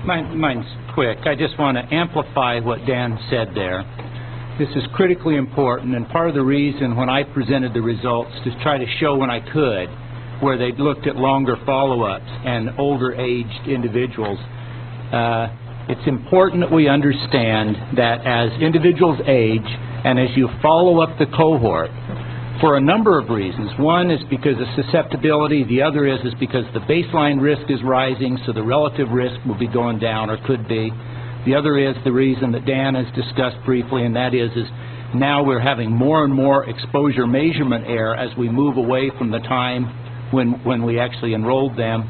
Mine's quick. I just want to amplify what Dan said there. This is critically important, and part of the reason when I presented the results to try to show when I could where they'd looked at longer follow-ups and older aged individuals, it's important that we understand that as individuals age and as you follow up the cohort, for a number of reasons. One is because of susceptibility. The other is because the baseline risk is rising, so the relative risk will be going down, or could be. The other is the reason that Dan has discussed briefly, and that is now we're having more and more exposure measurement error as we move away from the time when we actually enrolled them.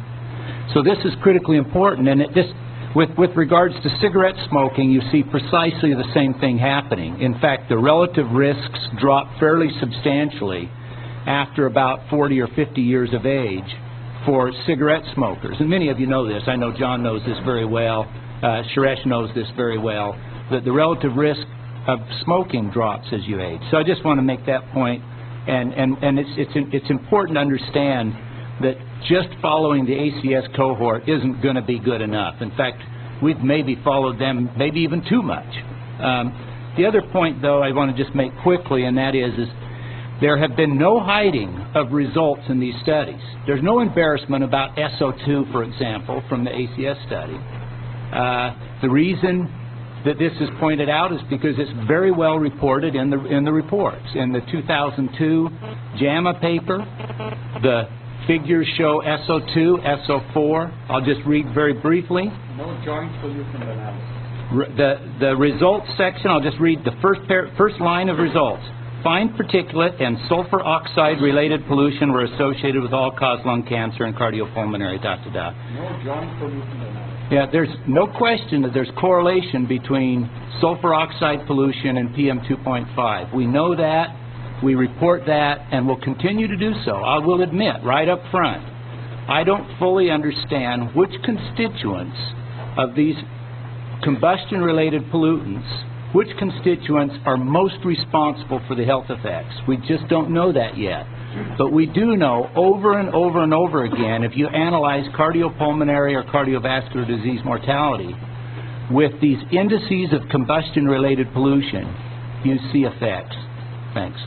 So this is critically important, and with regards to cigarette smoking, you see precisely the same thing happening. In fact, the relative risks drop fairly substantially after about 40 or 50 years of age for cigarette smokers. And many of you know this. I know John knows this very well. Suresh knows this very well, that the relative risk of smoking drops as you age. So I just want to make that point, and it's important to understand that just following the ACS cohort isn't going to be good enough. In fact, we've maybe followed them maybe even too much. The other point, though, I want to just make quickly, and that is there have been no hiding of results in these studies. There's no embarrassment about SO2, for example, from the ACS study. The reason that this is pointed out is because it's very well reported in the reports. In the 2002 JAMA paper, the figures show SO2, SO4. I'll just read very briefly. No joint pollution analysis. The results section, I'll just read the first line of results. Fine particulate and sulfur oxide related pollution were associated with all-cause lung cancer and cardiopulmonary, da-da-da. No joint pollution analysis. Yeah, there's no question that there's correlation between sulfur oxide pollution and PM2.5. We know that. We report that, and we'll continue to do so. I will admit right up front, I don't fully understand which constituents of these combustion-related pollutants, which constituents are most responsible for the health effects. We just don't know that yet. But we do know over and over and over again, if you analyze cardiopulmonary or cardiovascular disease mortality, with these indices of combustion-related pollution, you see effects. Thanks.